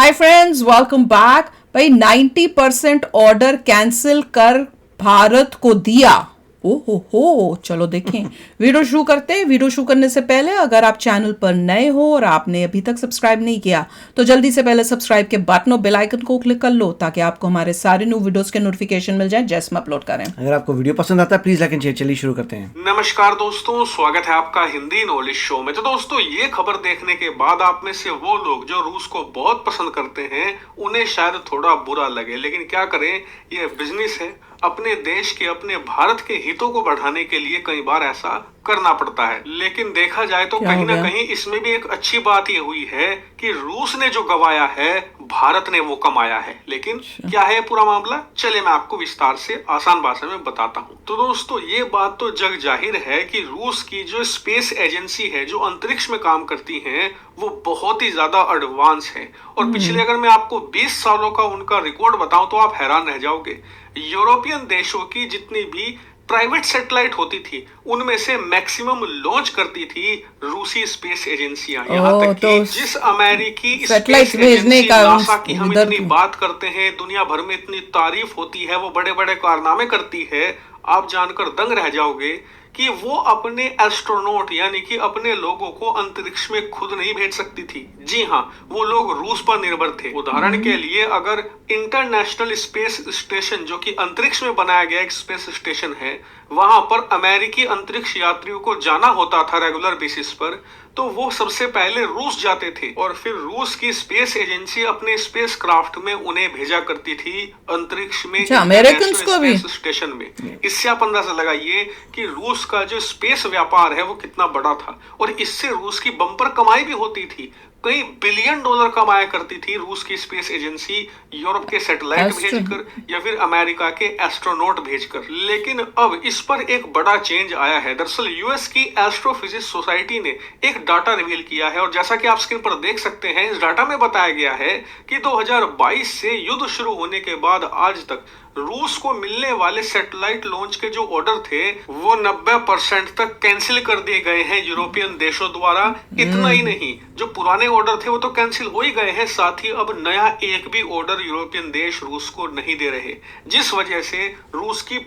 Hi friends, welcome back. भाई 90% order cancel कर भारत को दिया। हो चलो देखें। वीडियो शुरू करते हैं। वीडियो शुरू करने से पहले अगर आप चैनल पर नए हो और आपने अभी तक सब्सक्राइब नहीं किया तो जल्दी से पहले सब्सक्राइब के बटन और बेल आइकन को क्लिक कर लो ताकि आपको हमारे सारे न्यू वीडियोस के नोटिफिकेशन मिल जाए जैसे हम अपलोड करें। अगर आपको वीडियो पसंद आता है प्लीज लाइक एंड शेयर। चलिए शुरू करते हैं। नमस्कार दोस्तों, स्वागत है आपका हिंदी नॉलेज शो में। तो दोस्तों, ये खबर देखने के बाद आप में से वो लोग जो रूस को बहुत पसंद करते हैं उन्हें शायद थोड़ा बुरा लगे, लेकिन क्या करें, ये बिजनेस है। अपने देश के, अपने भारत के हितों को बढ़ाने के लिए कई बार ऐसा करना पड़ता है। लेकिन देखा जाए तो कहीं ना कहीं इसमें भी एक अच्छी बात ये हुई है कि रूस ने जो गवाया है भारत ने वो कमाया है। लेकिन क्या है पूरा मामला, चले मैं आपको विस्तार से आसान भाषा में बताता हूँ। तो दोस्तों, ये बात तो जग जाहिर है कि रूस की जो स्पेस एजेंसी है, जो अंतरिक्ष में काम करती है, वो बहुत ही ज्यादा एडवांस है। और पिछले अगर मैं आपको 20 सालों का उनका रिकॉर्ड बताऊं तो आप हैरान रह जाओगे। यूरोपियन देशों की जितनी भी प्राइवेट सैटेलाइट होती थी उनमें से मैक्सिमम लॉन्च करती थी रूसी स्पेस एजेंसियां। यहाँ तक कि जिस अमेरिकी स्पेस एजेंसी नासा की हम इतनी बात करते हैं, दुनिया भर में इतनी तारीफ होती है, वो बड़े बड़े कारनामे करती है, आप जानकर दंग रह जाओगे कि वो अपने एस्ट्रोनॉट यानी कि अपने लोगों को अंतरिक्ष में खुद नहीं भेज सकती थी। जी हाँ, वो लोग रूस पर निर्भर थे। उदाहरण के लिए अगर इंटरनेशनल स्पेस स्टेशन, जो कि अंतरिक्ष में बनाया गया एक स्पेस स्टेशन है, वहां पर अमेरिकी अंतरिक्ष यात्रियों को जाना होता था रेगुलर बेसिस पर, तो वो सबसे पहले रूस जाते थे और फिर रूस की स्पेस एजेंसी अपने स्पेस क्राफ्ट में उन्हें भेजा करती थी अंतरिक्ष में, अमेरिकन को भी स्टेशन में। इससे आप अंदाजा लगाइए कि रूस का जो स्पेस व्यापार है वो कितना बड़ा था। और इससे रूस की बम्पर कमाई भी होती थी। कई बिलियन डॉलर कमाया करती थी रूस की स्पेस एजेंसी, यूरोप के सैटेलाइट भेजकर या फिर अमेरिका के एस्ट्रोनॉट भेजकर। लेकिन अब इस पर एक बड़ा चेंज आया है। दरअसल यूएस की एस्ट्रोफिजिक्स सोसाइटी ने एक डाटा रिवील किया है और जैसा कि आप स्क्रीन पर देख सकते हैं, इस डाटा में बताया गया है कि 2022 से युद्ध शुरू होने के बाद आज तक रूस को मिलने वाले सैटेलाइट लॉन्च के जो ऑर्डर थे वो 90% तक कैंसिल कर दिए गए हैं यूरोपियन देशों द्वारा। इतना ही नहीं, जो पुराने ऑर्डर थे वो तो कैंसिल हो ही गए हैं, साथ ही अब नया एक भी ऑर्डर यूरोपियन देश रूस को नहीं दे रहे, जिस वजह से रूस की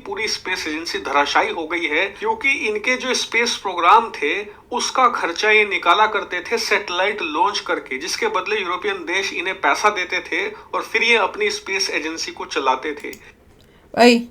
पूरी स्पेस एजेंसी धराशायी हो गई है। क्योंकि इनके जो स्पेस प्रोग्राम थे उसका खर्चा ये निकाला करते थे सैटेलाइट लॉन्च करके, जिसके बदले यूरोपियन देश इन्हें पैसा देते थे और फिर ये अपनी स्पेस एजेंसी को चलाते थे। भाई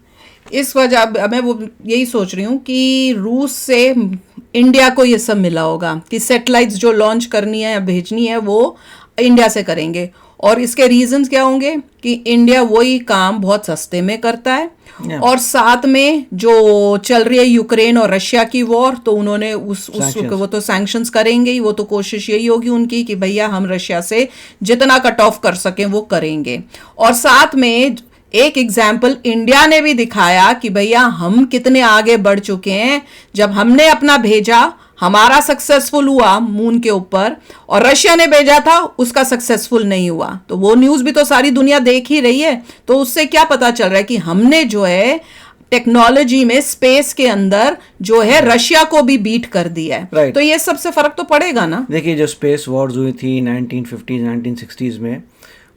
इस वजह मैं वो यही सोच रही हूँ कि रूस से इंडिया को ये सब मिला होगा कि सैटेलाइट्स जो लॉन्च करनी है या भेजनी है वो इंडिया से करेंगे। और इसके रीजंस क्या होंगे कि इंडिया वही काम बहुत सस्ते में करता है और साथ में जो चल रही है यूक्रेन और रशिया की वॉर, तो उन्होंने वो तो सैंक्शंस करेंगे ही। वो तो कोशिश यही होगी उनकी कि भैया हम रशिया से जितना कट ऑफ कर सकें वो करेंगे। और साथ में एक एग्जाम्पल इंडिया ने भी दिखाया कि भैया हम कितने आगे बढ़ चुके हैं। जब हमने अपना भेजा, हमारा सक्सेसफुल हुआ मून के ऊपर, और रशिया ने भेजा था उसका सक्सेसफुल नहीं हुआ। तो वो न्यूज़ भी तो सारी दुनिया देख ही रही है। तो उससे क्या पता चल रहा है कि हमने जो है टेक्नोलॉजी में, स्पेस के अंदर जो है रशिया को भी बीट कर दिया है। तो ये सबसे फर्क तो पड़ेगा ना। देखिए, जो स्पेस वॉर्स हुई थी 1950s 1960s में,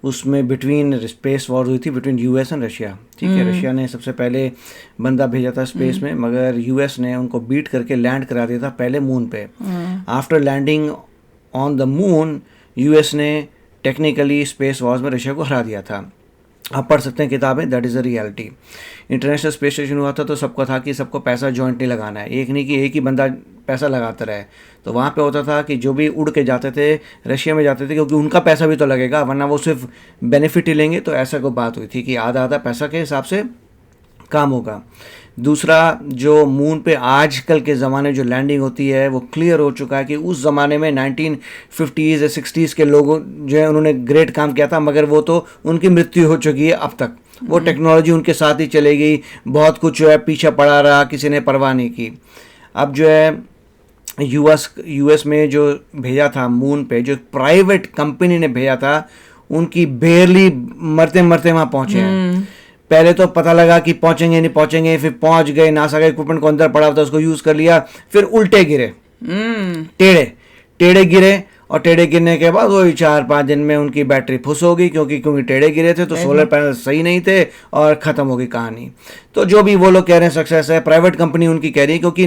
उसमें बिटवीन स्पेस वॉर हुई थी बिटवीन यूएस एंड रशिया। ठीक है, रशिया ने सबसे पहले बंदा भेजा था स्पेस में, मगर यूएस ने उनको बीट करके लैंड करा दिया था पहले मून पे। After landing on the moon, US ने टेक्निकली स्पेस वॉर्स में रशिया को हरा दिया था। आप पढ़ सकते हैं किताबें, that is a reality. International space station हुआ था तो सबको था कि सबको पैसा जॉइंटली लगाना है, एक नहीं कि एक ही बंदा पैसा लगाता रहे। तो वहाँ पे होता था कि जो भी उड़ के जाते थे रशिया में जाते थे, क्योंकि उनका पैसा भी तो लगेगा, वरना वो सिर्फ बेनिफिट ही लेंगे। तो ऐसा कोई बात हुई थी कि आधा आधा पैसा के हिसाब से काम होगा। दूसरा, जो मून पे आजकल के ज़माने जो लैंडिंग होती है वो क्लियर हो चुका है कि उस ज़माने में 1950s या 60s के लोगों जो है उन्होंने ग्रेट काम किया था, मगर वो तो उनकी मृत्यु हो चुकी है अब तक। वो टेक्नोलॉजी उनके साथ ही चली गई, बहुत कुछ जो है पीछे पड़ा रहा, किसी ने परवाह नहीं की। अब जो है यूएस में जो भेजा था मून पे, जो प्राइवेट कंपनी ने भेजा था, उनकी बेरली मरते मरते वहाँ पहुँचे हैं। पहले तो पता लगा कि पहुंचेंगे नहीं पहुंचेंगे, फिर पहुंच गए, नासा का इक्विपमेंट को अंदर पड़ा था उसको यूज कर लिया, फिर उल्टे गिरे, टेढ़े गिरे और टेढ़े गिरने के बाद वही 4-5 दिन में उनकी बैटरी फुस हो गई, क्योंकि टेढ़े गिरे थे तो सोलर पैनल सही नहीं थे और ख़त्म हो गई कहानी। तो जो भी वो लोग कह रहे हैं सक्सेस है, प्राइवेट कंपनी उनकी कह रही है, क्योंकि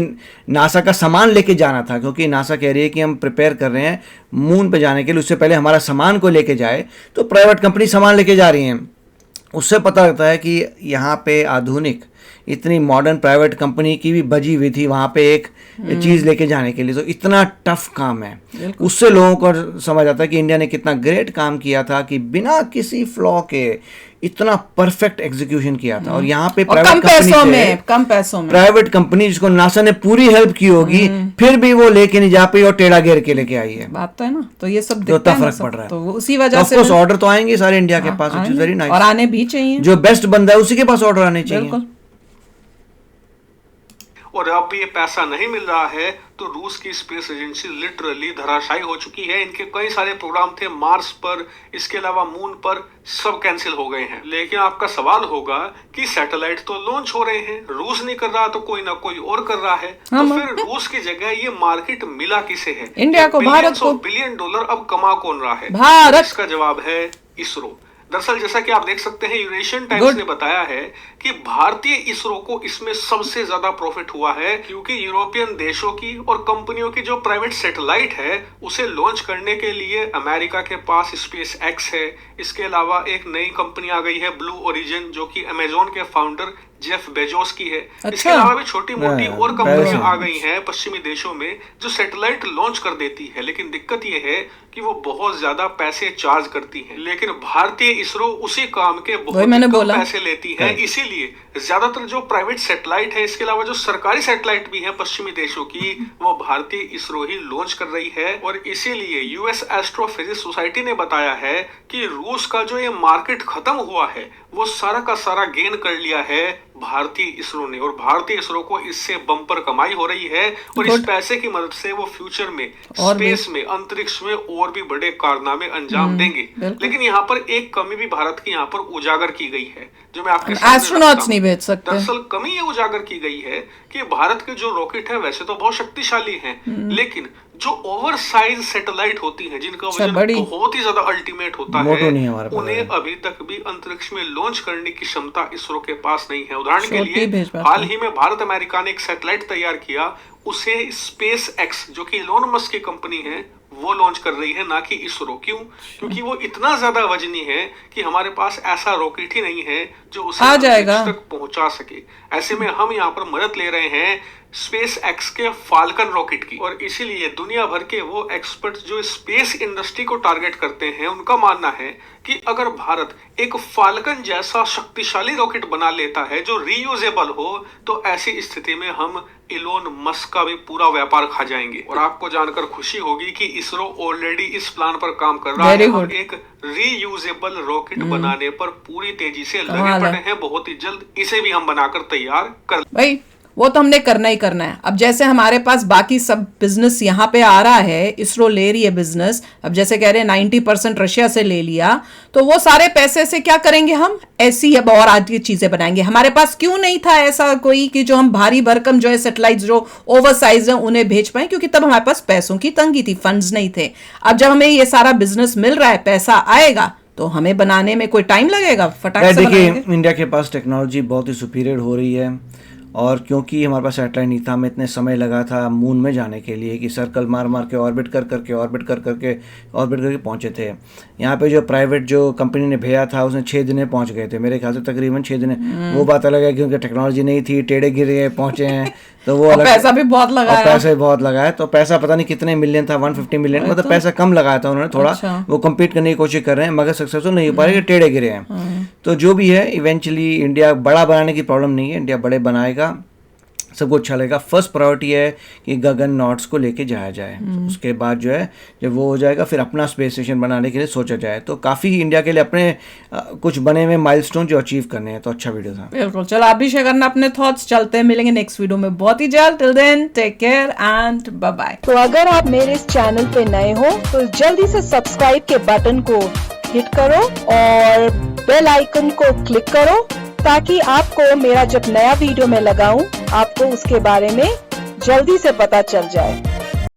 नासा का सामान लेके जाना था, क्योंकि नासा कह रही है कि हम प्रिपेयर कर रहे हैं मून पे जाने के लिए, उससे पहले हमारा सामान को लेके जाए, तो प्राइवेट कंपनी सामान लेके जा रही हैं। उससे पता लगता है कि यहाँ पे आधुनिक इतनी मॉडर्न प्राइवेट कंपनी की भी बजी हुई थी वहाँ पे एक चीज़ लेके जाने के लिए। तो इतना टफ काम है, उससे लोगों को समझ आता है कि इंडिया ने कितना ग्रेट काम किया था कि बिना किसी फ्लॉ के इतना परफेक्ट एग्जीक्यूशन किया था। और यहाँ पे प्राइवेट कम पैसों में प्राइवेट कंपनी जिसको नासा ने पूरी हेल्प की होगी, फिर भी वो लेके नहीं जा पाई और टेढ़ा घेर के लेके आई है। बात तो है ना, तो ये सब दिखता है, फर्क पड़ रहा है। तो उसी वजह से ऑर्डर तो आएंगे सारे इंडिया के पास, व्हिच इज वेरी नाइस, और आने भी चाहिए। जो बेस्ट बंदा है उसी के पास ऑर्डर आने चाहिए। और अब भी ये पैसा नहीं मिल रहा है तो रूस की स्पेस एजेंसी लिटरली धराशायी हो चुकी है। इनके कई सारे प्रोग्राम थे मार्स पर, इसके अलावा मून पर, सब कैंसिल हो गए हैं। लेकिन आपका सवाल होगा कि सैटेलाइट तो लॉन्च हो रहे हैं, रूस नहीं कर रहा तो कोई ना कोई और कर रहा है, तो फिर रूस की जगह ये मार्केट मिला किसे है? इंडिया को, भारत को। $1 बिलियन अब कमा कौन रहा है? भारत। इसका जवाब है इसरो। दरअसल जैसा कि आप देख सकते हैं, यूरेशियन टाइम्स ने बताया है कि भारतीय इसरो को इसमें सबसे ज्यादा प्रॉफिट हुआ है, क्योंकि यूरोपियन देशों की और कंपनियों की जो प्राइवेट सैटेलाइट है उसे लॉन्च करने के लिए अमेरिका के पास स्पेस एक्स है। इसके अलावा एक नई कंपनी आ गई है ब्लू ओरिजिन, जो कि अमेजोन के फाउंडर जेफ बेजोस की है। इसके अलावा भी छोटी मोटी और कंपनियां आ गई हैं पश्चिमी देशों में जो सैटेलाइट लॉन्च कर देती है। लेकिन दिक्कत यह है कि वो बहुत ज्यादा पैसे चार्ज करती हैं। लेकिन भारतीय इसरो उसी काम के बहुत कम पैसे लेती है। इसीलिए ज्यादातर जो प्राइवेट सैटेलाइट है, इसके अलावा जो सरकारी सैटेलाइट भी है पश्चिमी देशों की, वो भारतीय इसरो ही लॉन्च कर रही है। और इसीलिए यूएस एस्ट्रोफिजिक्स सोसाइटी ने बताया है कि रूस का जो ये मार्केट खत्म हुआ है वो सारा का सारा गेन कर लिया है भारतीय इसरो ने, और भारतीय इसरो को इससे बम्पर कमाई हो रही है। और इस पैसे की मदद से वो फ्यूचर में स्पेस में, अंतरिक्ष में और भी बड़े कारनामे अंजाम देंगे। लेकिन यहाँ पर एक कमी भी भारत की यहाँ पर उजागर की गई है, जो मैं आपके एस्ट्रोनॉट्स नहीं भेज सकते। दरअसल कमी ये उजागर की गई है कि भारत के जो रॉकेट है वैसे तो बहुत शक्तिशाली हैं, लेकिन जो ओवर साइज सैटेलाइट होती हैं, जिनका वजन बहुत ही ज्यादा अल्टीमेट होता है, उन्हें अभी तक भी अंतरिक्ष में लॉन्च करने की क्षमता इसरो के पास नहीं है। उदाहरण के लिए हाल ही में भारत अमेरिका ने एक सैटेलाइट तैयार किया, उसे स्पेस एक्स, जो कि इलोन मस्क की कंपनी है, वो लॉन्च कर रही है, ना कि इसरो। क्यों? क्योंकि वो इतना ज्यादा वजनी है कि हमारे पास ऐसा रॉकेट ही नहीं है जो उसे अंतरिक्ष तक पहुंचा सके। ऐसे में हम यहाँ पर मदद ले रहे हैं स्पेस एक्स के फाल्कन रॉकेट की। और इसीलिए दुनिया भर के वो एक्सपर्ट्स जो स्पेस इंडस्ट्री को टारगेट करते हैं, उनका मानना है कि अगर भारत एक फाल्कन जैसा शक्तिशाली रॉकेट बना लेता है जो रीयूजेबल हो, तो ऐसी स्थिति में हम इलोन मस्क का भी पूरा व्यापार खा जाएंगे। और आपको जानकर खुशी होगी कि इसरो ऑलरेडी इस प्लान पर काम कर रहा है और एक रीयूजेबल रॉकेट बनाने पर पूरी तेजी से लगे पड़े हैं। बहुत ही जल्द इसे भी हम बनाकर तैयार कर भाई, वो तो हमने करना ही करना है। अब जैसे हमारे पास बाकी सब बिजनेस यहाँ पे आ रहा है, इसरो ले रही है बिजनेस, अब जैसे कह रहे हैं 90% रशिया से ले लिया, तो वो सारे पैसे से क्या करेंगे हम? ऐसी अब और आदि चीजें बनाएंगे। हमारे पास क्यों नहीं था ऐसा कोई कि जो हम भारी भरकम जो है सैटेलाइट्स जो ओवर साइज है उन्हें भेज पाए? क्योंकि तब हमारे पास पैसों की तंगी थी, फंड्स नहीं थे। अब जब हमें ये सारा बिजनेस मिल रहा है, पैसा आएगा, तो हमें बनाने में कोई टाइम लगेगा? फटाक से देखिए, इंडिया के पास टेक्नोलॉजी बहुत ही सुपीरियर हो रही है। और क्योंकि हमारे पास सैटेलाइट नहीं था, हमें इतने समय लगा था मून में जाने के लिए कि सर्कल मार मार के ऑर्बिट करके पहुंचे थे। यहाँ पे जो प्राइवेट जो कंपनी ने भेजा था उसने 6 दिन में पहुंच गए थे, मेरे ख्याल से तकरीबन 6 दिन। वो बात अलग है क्योंकि टेक्नोलॉजी नहीं थी, टेढ़े गिरे पहुंचे हैं, तो वो अलग। पैसा भी बहुत लगा है, तो पैसा पता नहीं कितने मिलियन था, 150 मिलियन, मतलब पैसा कम लगाया था उन्होंने थोड़ा। वो कम्पीट करने की कोशिश कर रहे हैं मगर सक्सेसफुल नहीं हो पा रहे, टेढ़े गिरे हैं। तो जो भी है, इवेंचुअली इंडिया बड़ा बनाने की प्रॉब्लम नहीं है, इंडिया बड़े बनाएगा, सबको अच्छा लगेगा। फर्स्ट प्रायोरिटी है कि गगन नॉट्स को लेके जाया जाए, उसके बाद जो है जब वो हो जाएगा फिर अपना स्पेस स्टेशन बनाने के लिए सोचा जाए। तो काफ़ी इंडिया के लिए अपने कुछ बने हुए माइलस्टोन जो अचीव करने हैं। तो अच्छा वीडियो था, बिल्कुल। चलो आप भी शेयर करना अपने थॉट्स। चलते हैं, मिलेंगे नेक्स्ट वीडियो में बहुत ही जल्द। Till then take care and bye bye. तो अगर आप मेरे इस चैनल पे नए हो तो जल्दी से सब्सक्राइब के बटन को हिट करो और बेल आइकन को क्लिक करो, ताकि आपको मेरा जब नया वीडियो मैं लगाऊं आपको उसके बारे में जल्दी से पता चल जाए।